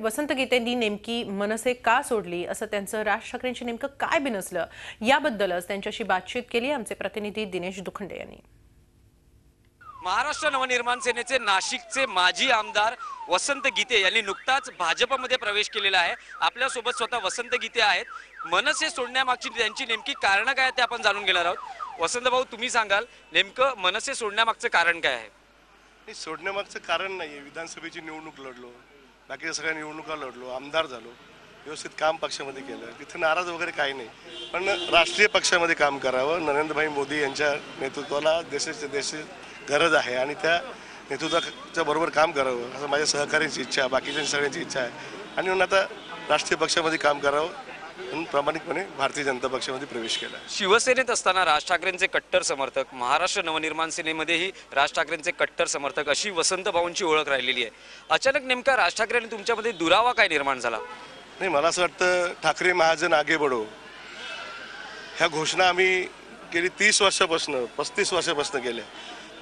वसंत गीतेंनी नेमकी मनसे का सोडली असं त्यांचं राज ठाकरेंशी नेमकं काय बिनसलं याबद्दलच त्यांच्याशी बातचीत केली आमचे प्रतिनिधी दिनेश दुखंडे यांनी। महाराष्ट्र नवनिर्माण सेनेचे नाशिकचे माजी आमदार वसंत गीते यांनी नुकताच भाजपमध्ये प्रवेश केलेला आहे। आपल्या सोबत स्वतः वसंत गीते आहेत। मनसे सोडण्यामागची त्यांची नेमकी कारण काय ते आपण जाणून घेणार आहोत। वसंत भाऊ, तुम्ही सांगाल नेमकं मनसे सोडण्यामागचं कारण काय आहे? सोडण्यामागचं कारण नाही, विधानसभेची निवडणूक लढलो, बाकीच्या सगळ्या निवडणुका लढलो, आमदार झालो, व्यवस्थित काम पक्षामध्ये केलं, तिथे नाराज वगैरे काही नाही। पण राष्ट्रीय पक्षामध्ये काम करावं, नरेंद्रभाई मोदी यांच्या नेतृत्वाला देशाची गरज आहे आणि त्या नेतृत्वाच्या बरोबर काम करावं असं माझ्या सहकाऱ्यांची इच्छा, बाकीच्या सगळ्यांची इच्छा आहे। आणि म्हणून आता राष्ट्रीय पक्षामध्ये काम करावं म्हणून प्रामाणिकपणे भारतीय जनता पक्षामध्ये प्रवेश केला। शिवसेनेत असताना राज ठाकरेंचे कट्टर समर्थक, महाराष्ट्र नवनिर्माण सेनेमध्येही राज ठाकरेंचे कट्टर समर्थक अशी वसंत भाऊंची ओळख राहिलेली आहे। अचानक नेमका राज ठाकरे आणि तुमच्यामध्ये दुरावा काय निर्माण झाला? नाही, मला असं वाटतं ठाकरे महाजन आगे बढो ह्या घोषणा आम्ही गेली 30 वर्षापासून 35 वर्षापासून केल्या।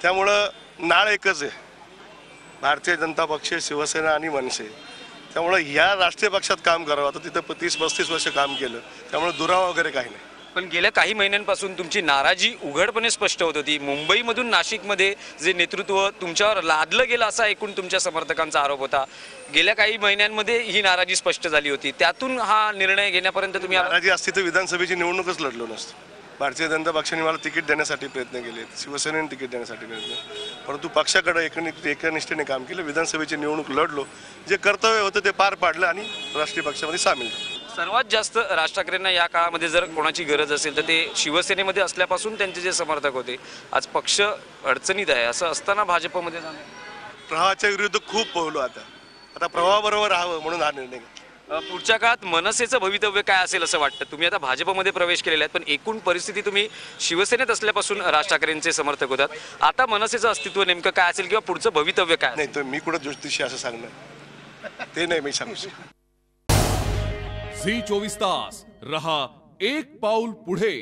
त्यामुळं नाळ एकच आहे, भारतीय जनता पक्ष, शिवसेना आणि मनसे। त्यामुळे या राष्ट्रीय पक्षात काम करावं। आता तिथं 30-35 वर्ष काम केलं, त्यामुळे दुरावा वगैरे काही नाही। पण गेल्या काही महिन्यांपासून तुमची नाराजी उघडपणे स्पष्ट होत होती। मुंबईमधून नाशिकमध्ये जे नेतृत्व तुमच्यावर लादलं गेलं असा एकूण तुमच्या समर्थकांचा आरोप होता। गेल्या काही महिन्यांमध्ये ही नाराजी स्पष्ट झाली होती, त्यातून हा निर्णय घेण्यापर्यंत तुम्ही नाराजी असती तर विधानसभेची निवडणूकच लढलो नसतो। भारतीय जनता पक्षाने मला तिकीट देण्यासाठी प्रयत्न केले, शिवसेनेने तिकीट देण्यासाठी प्रयत्न, परंतु पक्षाकडे एकनिष्ठेने काम केलं, विधानसभेची निवडणूक लढलो, जे कर्तव्य होतं ते पार पाडलं आणि राष्ट्रीय पक्षामध्ये सामील झालो। सर्वात जास्त राज ठाकरेंना या काळामध्ये जर कोणाची गरज असेल तर ते शिवसेनेमध्ये असल्यापासून त्यांचे जे समर्थक होते, आज पक्ष अडचणीत आहे, असं असताना भाजपमध्ये जाणं प्रवाहाच्या विरुद्ध खूप पोहलो। आता प्रवाहाबरोबर राहावं म्हणून हा निर्णय घेतला। पुढच्या काळात मनसेचं भवितव्य काय असेल असं वाटतं? तुम्ही आता भाजपमध्ये प्रवेश केलेला आहे, पण एकूण परिस्थिती तुम्ही शिवसेनेत असल्यापासून राज ठाकरेंचे समर्थक होतात, आता मनसेचं अस्तित्व नेमकं काय असेल किंवा पुढचं भवितव्य काय? नाही, तर मी कुठं ज्योतिषी असं सांगणार ते नाही, मी सांगू शकतो। झी 24 तास रहा एक पाऊल पुढे।